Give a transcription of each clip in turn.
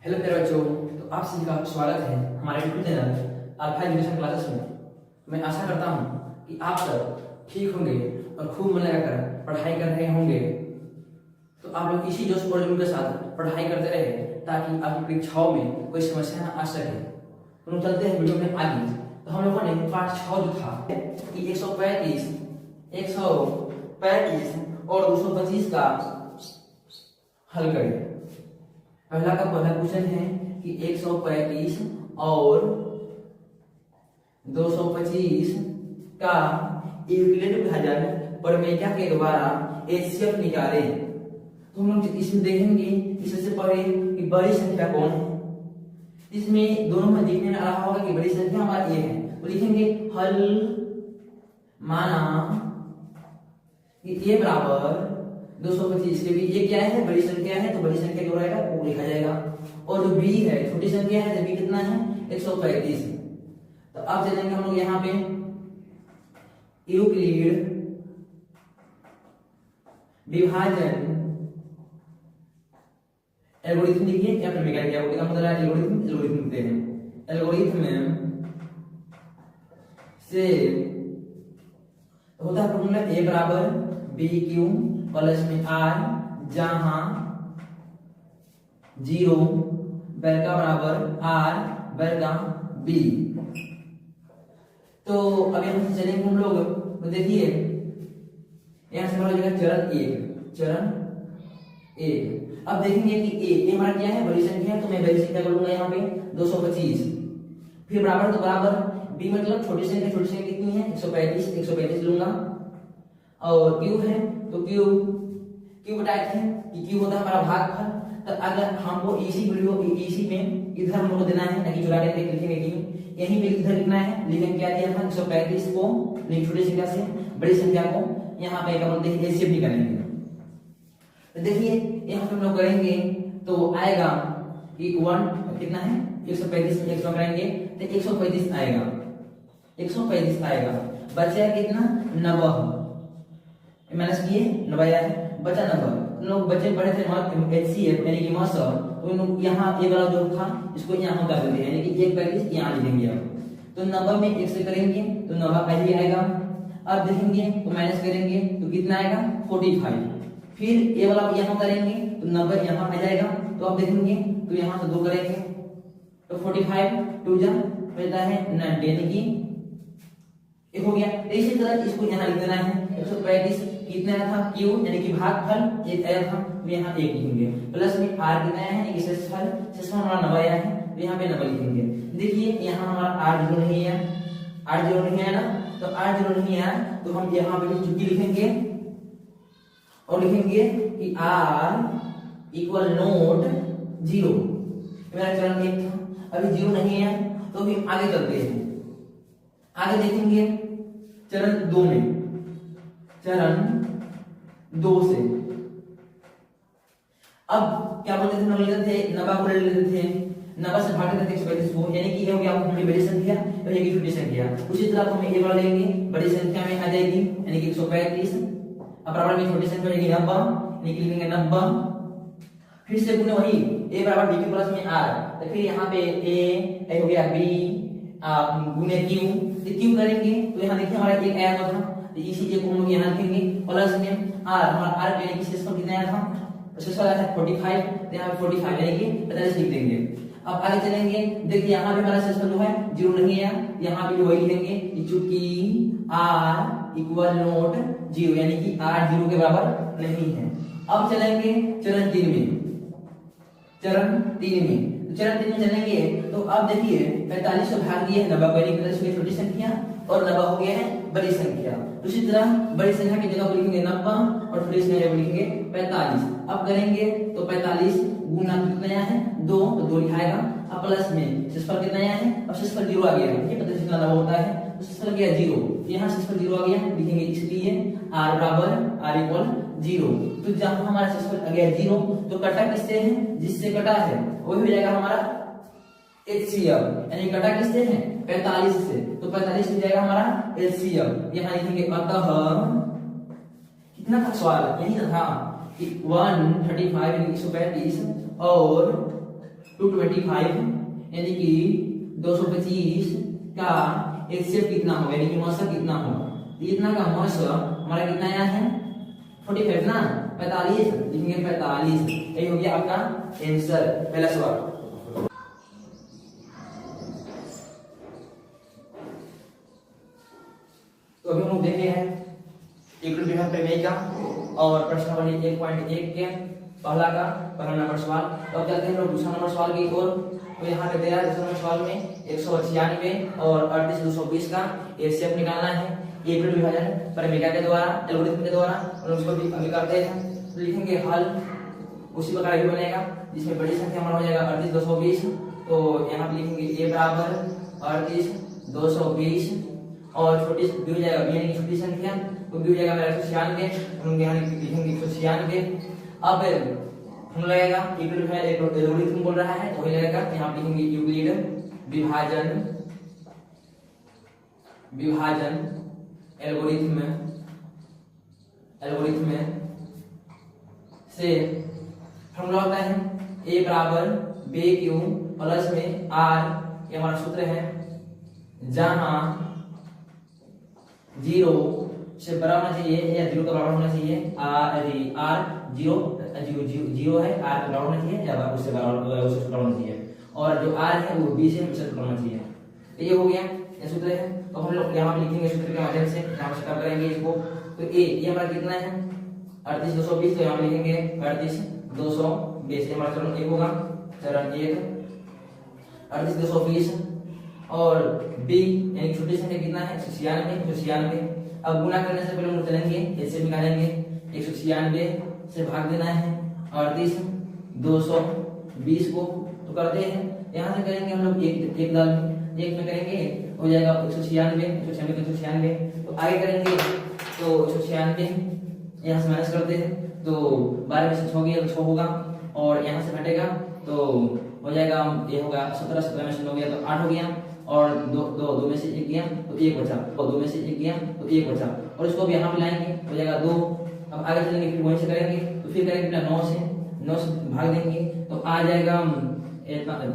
Hello प्यारे बच्चों, तो आप सभी का स्वागत है हमारे YouTube channel alpha education classes में। मैं आशा करता हूँ कि आप सब ठीक होंगे और खूब मन लगाकर पढ़ाई कर रहे होंगे। तो आप लोग इसी जोश और जुनून के साथ पढ़ाई करते रहे ताकि आपकी परीक्षाओं में कोई समस्या न आ सके। तो हम चलते हैं वीडियो में आगे। तो हम लोगों ने पार्ट 6 जो था कि 135 और 225 का हल करें। पहला क्वेश्चन है कि 135 और 225 का यूक्लिड भाजन प्रमेय के द्वारा एचसीएफ निकालें। तो हम लोग इसमें देखेंगे इससे पहले कि बड़ी संख्या कौन है। इसमें दोनों में देखने में आ रहा होगा कि बड़ी संख्या हमारी ये है, तो लिखेंगे हल माना कि ए बराबर 225 के भी ये क्या है, बड़ी संख्या है, तो बड़ी संख्या जो रहेगा वो लिखा जाएगा। और जो बी है छोटी संख्या है, तो बी कितना है 135। तो अब चलेंगे हम लोग यहाँ पे यूक्लिड विभाजन एल्गोरिथम लिखिए या फिर मैकेनिकल क्या मतलब एल्गोरिथम लिखते हैं। एल्गोरिथम से होता है फॉर्मूला ए बराबर बी क्यू प्लस में आर, जहां 0 वर्गा बराबर आर वर्गा बी। तो अब यहां से चलेंगे हम लोग, तो देखिए यहां से हमारा हो जाएगा चरण एक। अब देखेंगे कि ए हमारा क्या है, बड़ी संख्या है, तो मैं बड़ी संख्या करूंगा यहाँ पे 225। फिर बराबर तो बराबर बी मतलब छोटी संख्या कितनी है 135 लूंगा। और क्यू है तो क्यू बताए थे कि क्यू होता है हमारा भागफल। तो अगर हमको इसी में इधर हमको देना है, नहीं चुरा के लिखेंगे कि यहीं पे इधर लिखना है, लेकिन क्या दिया था 135 को छोटी संख्या से बड़ी संख्या को यहाँ पे क्या बोलते हैं एचसीएफ निकालेंगे। तो देखिए यहाँ पे हम लोग करेंगे तो आएगा कि 1 कितना है 135 में 100 करेंगे तो 135 आएगा। बचा कितना 90 माइनस किए 90 है, बचा 90। लोग बच्चे पढ़े थे एचसीएफ यानी कि मास, तो लोग यहाँ ये वाला जो था इसको यहाँ कर देते हैं, यानी कि 135 यहाँ लिखेंगे। अब तो 90 में 1 से करेंगे तो 90 पहले आएगा। अब देखेंगे तो माइनस करेंगे तो कितना आएगा 45। फिर ये वाला यहाँ करेंगे तो 90 यहाँ आ जाएगा। तो अब देखेंगे तो यहाँ से 2 करेंगे तो 45 2 जा मिलता है 90, यानी कि एक हो गया। इसी तरह इसको यहाँ लिख देना है 135 कितना था क्यू यानी कि भागफल एक आया था, तो यहाँ 1 लिखेंगे। प्लस में आर कितना आया है यानी कि शेषफल हमारा 90 आया है, तो यहाँ पे 90 लिखेंगे। देखिए यहाँ हमारा आर 0 नहीं है, आर 0 नहीं है ना, तो आर 0 नहीं है तो हम यहाँ पे चुटकी लिखेंगे और लिखेंगे कि r इक्वल नोट 0। मेरा चरण 1 था, अभी 0 नहीं है तो भी आगे चलते हैं। आगे देखेंगे चरण 2 में, चरण 2 से अब क्या बोलते थे, हम लेते थे 90 को ले लेते थे, 90 से भाग देते थे 135 को, यानी कि ये हो गया हमारी बड़ी संख्या और ये छोटी संख्या। उसी तरह हम ये वाला लेंगे, बड़ी संख्या में आ जाएगी यानी कि 135, अब बराबर में छोटी संख्या यानी कि 90, यानी कि लिखेंगे 90। फिर से गुने वही a बराबर b प्लस में r, तो फिर यहाँ पे a हो गया b गुने q, तो q करेंगे तो यहाँ देखिए हमारा एक आया था, तो इसी चीज को हम लोग यहाँ लिखेंगे प्लस में r, हमारा r यानी कि शेषफल कितना आया था, शेषफल आया था 45, तो यहाँ पे 45 यानी कि 45 लिख देंगे। अब आगे चलेंगे, देखिए यहाँ पे हमारा शेषफल जो है 0 नहीं है, यहाँ पे वही लिखेंगे चूंकि r इक्वल नोट 0 यानी कि r 0 के बराबर नहीं है। अब चलेंगे चरण 3 में, चरण 3 में चलेंगे तो अब देखिए 45 को भाग दिए 90 को, यानी कि छोटी संख्या और 90 हो गया है बड़ी संख्या। उसी तरह बड़ी संख्या की जगह पर लिखेंगे 90 और छोटी संख्या पर लिखेंगे 45। अब करेंगे तो 45 गुना कितना है 2, तो 2 लिखाएगा। अब प्लस में शेषफल कितना है, अब शेषफल 0 आ गया, ये पता कितना 90 होता है, तो शेषफल गया 0, यहाँ शेषफल 0 आ गया, लिखेंगे इसलिए r बराबर r इक्वल 0। तो जब हमारा शेषफल आ गया 0 तो कटा किससे है, जिससे कटा है वही हो जाएगा हमारा HCF, यानी कटा किससे है 45 से, तो 45 हो जाएगा हमारा HCF। यहाँ लिखेंगे अतः कितना था सवाल यही था कि 135 यानी 135 और 225 यानी कि 225 का एचसीएफ कितना होगा, यानी कि मौसा कितना होगा। तो इतना का मौसा हमारा कितना आया है 45 ना, 45 लिखेंगे 45। यही हो गया आपका आंसर पहला सवाल। तो अभी हम लोग देखे हैं यूक्लिड विभाग प्रमेय का और प्रश्नावली 1.1 के पहला नंबर सवाल। तो अब चलते हैं लोग दूसरा नंबर सवाल की ओर। तो यहाँ पे दिया दूसरा नंबर सवाल में 196 और 38220 का एचसीएफ निकालना है यूक्लिड विभाजन प्रमेय के द्वारा, एल्गोरिथम के द्वारा, और उसको भी अभी करते हैं। तो लिखेंगे हल उसी प्रकार भी बनेगा, जिसमें बड़ी संख्या हमारा हो जाएगा 38220। तो यहाँ पे लिखेंगे a बराबर 38220 और छोटी बी हो जाएगा बी यानी छोटी संख्या, तो बी हो जाएगा मेरा 196, हम यहाँ लिखेंगे 196। अब हम लगेगा यूक्लिड है एल्गोरिथम बोल रहा है तो वही लगेगा, यहाँ पे लिखेंगे यूक्लिड विभाजन एल्गोरिथम से फॉर्मूला होता है a बराबर बी क्यू प्लस में r, ये हमारा सूत्र है, जहां 0 से बड़ा होना चाहिए या 0 का बराबर होना चाहिए, r 0 है, r के बराबर होना चाहिए या उससे छोटा होना चाहिए, और जो r है वो b से हमेशा छोटा होना चाहिए। तो ये हो गया, ये सूत्र है। तो हम लोग यहाँ पे लिखेंगे सूत्र के माध्यम से, यहाँ से कर करेंगे इसको। तो a ये हमारा कितना है 38220, तो यहाँ लिखेंगे 38220, हमारा चरण 1 होगा, चरण 1 38220 और b यानी छोटी संख्या कितना है 196। अब गुणा करने से पहले हम लोग चलेंगे ऐसे निकालेंगे, 196 से भाग देना है 38220 को, तो करते हैं यहाँ से करेंगे हम लोग एक दाल एक में करेंगे हो जाएगा 196, तो आगे करेंगे तो 196 यहाँ से माइनस करते हैं, तो 12 में से 6 गया तो 6 होगा, और यहाँ से घटेगा तो हो जाएगा, ये होगा 17 में से 9 गया तो 8 हो गया, और दो में से 1 गया तो 1 बचा, और 2 में से 1 गया तो 1 बचा, और इसको अब यहाँ पे लाएंगे हो जाएगा 2। अब आगे चलेंगे फिर वहीं से करेंगे, तो फिर करेंगे 9 से भाग देंगे तो आ जाएगा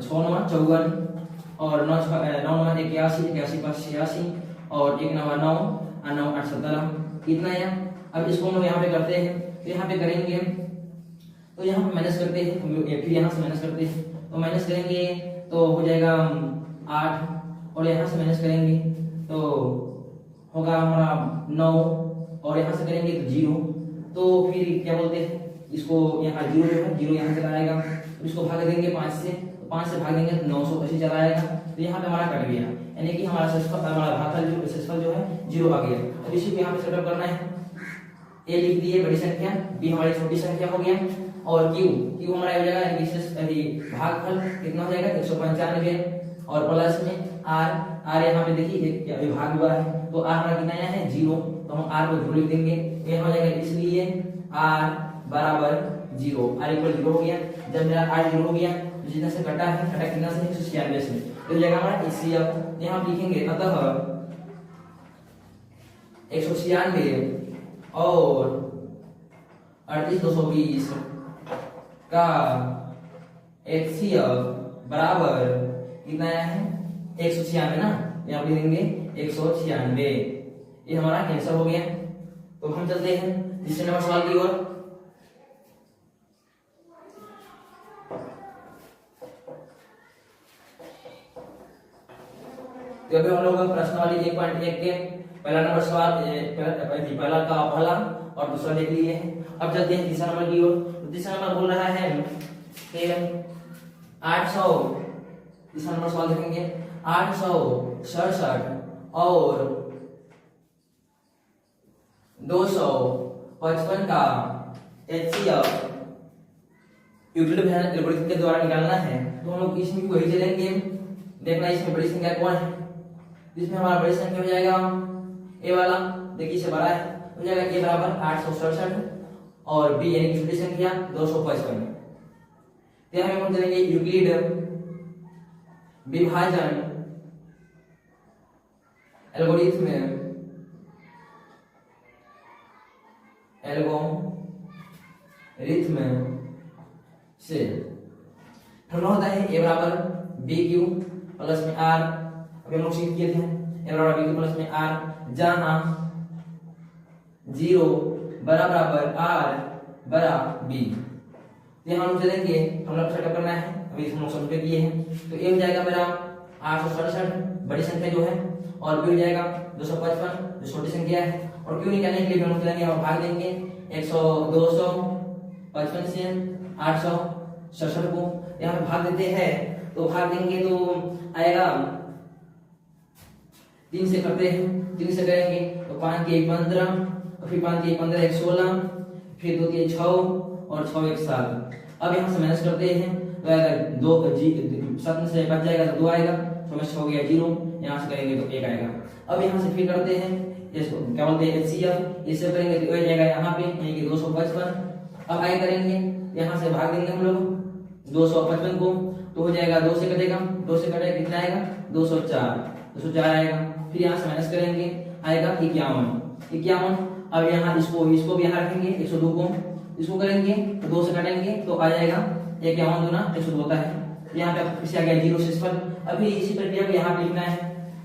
6 9 54 और 9 9 81 5 86 और 1 9 9 9 8 17 इतना है। अब इसको हम लोग यहाँ पे करते हैं, तो यहाँ पे करेंगे तो यहाँ पे माइनस करते हैं, फिर यहाँ से माइनस करते हैं, तो माइनस करेंगे तो हो जाएगा 8, और यहाँ से माइनस करेंगे तो होगा हमारा 9, और यहाँ से करेंगे तो 0, तो फिर क्या बोलते हैं इसको, यहाँ 0 है, 0 यहाँ चला आएगा, तो इसको भाग देंगे 5 से, तो 5 से भाग देंगे तो 980 चला आएगा, तो यहाँ पे हमारा कट गया, यानी कि हमारा भागफल जो है 0 आ गया। अब इसी को यहाँ पे सेटअप करना है, a लिख दिए बड़ी संख्या, b हमारी छोटी संख्या हो गया, और q हमारा हो जाएगा भागफल कितना हो जाएगा 195, और प्लस में r यहाँ पे देखिए विभाग हुआ है, तो r हमारा कितना आया है 0, तो हम r को 0 लिख देंगे, ये हो जाएगा, इसलिए r बराबर 0, r इक्वल 0 हो गया। जब मेरा r 0 हो गया तो जितना से कटा कितना से 196 से, तो जाएगा हमारा HCF, यहाँ लिखेंगे अतः 196 और 38220 का HCF बराबर कितना आया है 196 ना, यहाँ पे लिखेंगे 196, ये हमारा आंसर हो गया। तो हम चलते हैं तीसरे नंबर सवाल की ओर। तो अभी हम लोग प्रश्नावली 1.1 के पहला नंबर सवाल पहला का पहला और दूसरा देख लिए हैं। अब चलते हैं तीसरा नंबर की ओर। तो तीसरा नंबर बोल रहा है कि 800, तीसरा नंबर सवाल देखेंगे 867 और 255 का HCF यूक्लिड एल्गोरिथम के द्वारा निकालना है। तो हम लोग इसमें वही चलेंगे, देखना इसमें बड़ी संख्या कौन है, जिसमें हमारा बड़ी संख्या हो जाएगा ए वाला, देखिए इसे बड़ा है, हो जाएगा ए बराबर 867 और बी यानी छोटी संख्या 255। तो हमें हम चलेंगे यूक्लिड विभाजन एल्गोरिथम से फॉर्मूला होता है a बराबर बी क्यू प्लस में आर, अभी हम लोग सीख किए थे a बराबर बी क्यू प्लस में आर, जहां 0 बराबर आर बरा बी। ये हम लोग चलेंगे, हम लोग सेटअप करना है, अभी हम लोग समझ किए हैं। तो ए हो जाएगा मेरा 867 बड़ी संख्या जो है, और बी हो जाएगा 255 जो छोटी संख्या है। और क्यों निकालने के लिए हम लोग चलेंगे, हम भाग देंगे 255 से 867 को यहाँ पे भाग देते हैं, तो भाग देंगे तो आएगा 3 से करते हैं, 3 से करेंगे तो 5 के 15, फिर 5 के 15 1 16, फिर 2 के 6 और 6 1 7। अब यहाँ से माइनस करते हैं तो आएगा 2 7 से बच जाएगा तो 2 आएगा, तो में 6 हो गया 0, यहाँ से करेंगे तो 1 आएगा। अब यहाँ से फिर करते हैं इसको क्या बोलते हैं एचसीएफ, इससे करेंगे तो आ जाएगा यहाँ पे यानी कि 255। अब आगे करेंगे यहाँ से भाग देंगे हम लोग 255 को, तो हो जाएगा 2 से कटेगा, 2 से कटेगा कितना आएगा 204 आएगा। फिर यहाँ से माइनस करेंगे आएगा 51। अब यहाँ इसको भी यहाँ रखेंगे 102 को, इसको करेंगे तो 2 से काटेंगे तो आ जाएगा 51 दूना 102 होता है। यहाँ पे फिर से आ गया 0 शेषफल। अभी इसी प्रक्रिया को यहाँ पे लिखना है,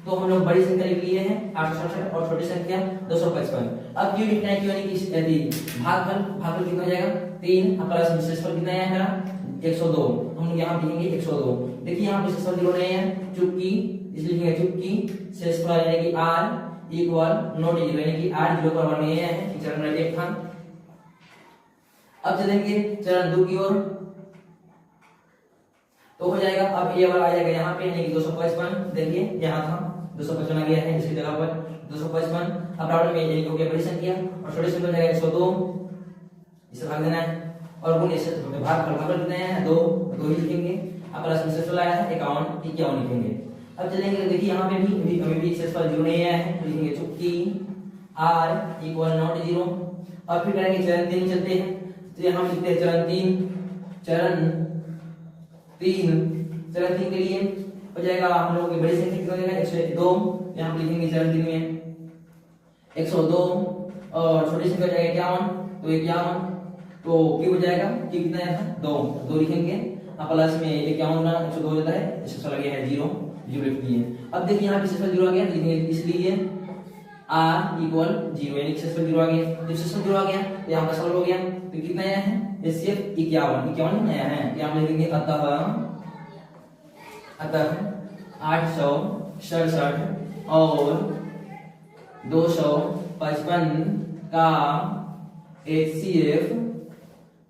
तो हम लोग बड़ी संख्या लिख लिए हैं 867 और छोटी संख्या 255। अब क्यों लिखना है, क्यों नहीं कि यदि भागफल कितना हो जाएगा 3 प्लस शेषफल कितना है मेरा 102, हम लोग यहाँ लिखेंगे 102। देखिए यहाँ पे शेषफल जीरो नहीं है, चूंकि इसलिए लिखेंगे चूंकि शेषफल यानी कि r इक्वल नॉट जीरो, यानी कि r 0 बराबर नहीं है। चरण नंबर 1 था। अब चलेंगे चरण 2 की ओर, तो हो जाएगा अब ये वाला आ जाएगा यहाँ पे यानी कि 255। देखिए यहाँ था 255 आ गया है इसकी जगह पर 255। अब बराबर में यानी कि हो गया बड़ी संख्या और छोटी संख्या हो जाएगा 102, इसे भाग देना है और गुण इससे भाग कितना है 2 ही लिखेंगे। अब प्लस में शेषफल आया है 51 लिखेंगे। अब चलेंगे तो देखिए यहाँ पे भी अभी भी शेषफल जीरो नहीं आया है, तो लिखेंगे चूंकि r इक्वल नॉट जीरो। अब फिर करेंगे चरण 3 चलते हैं, तो यहाँ लिखते हैं चरण 3 के लिए हो जाएगा हम लोगों की बड़ी संख्या कितना हो जाएगा 102, यहाँ पे लिखेंगे चरण 3 में 102 और छोटी संख्या हो जाएगा 51, तो 51 तो क्यों हो जाएगा कि कितना आया था 2 लिखेंगे। अब प्लस में 51 गुना 102 हो जाता है, इससे चला गया है 0 लिख दिए। अब देखिए यहाँ पे शेषफल 0 आ गया, इसलिए r इक्वल 0 यानी शेषफल 0 आ गया। जब शेषफल 0 आ गया तो यहाँ का सरल हो गया, तो कितना आया है एचसीएफ 51 आया है। यहाँ लिखेंगे अतः 867 और 255 का एचसीएफ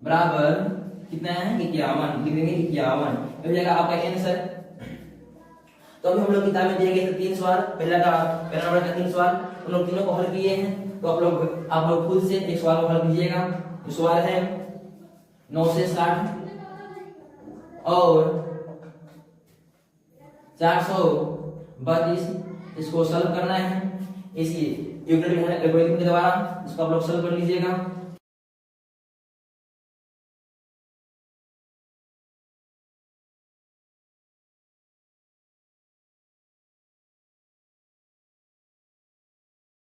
बराबर कितना है 51, लिखेंगे 51 हो जाएगा आपका आंसर। तो अभी हम लोग किताब में दिए गए थे 3 सवाल, पहला नंबर का 3 सवाल, उन लोग तीनों को हल किए हैं। तो आप लोग खुद से एक सवाल को हल कीजिएगा। तो सवाल है 9 से 60 और 432, इसको सॉल्व करना है इसी यूक्लिड एल्गोरिथम के द्वारा। इसको आप लोग सॉल्व कर लीजिएगा।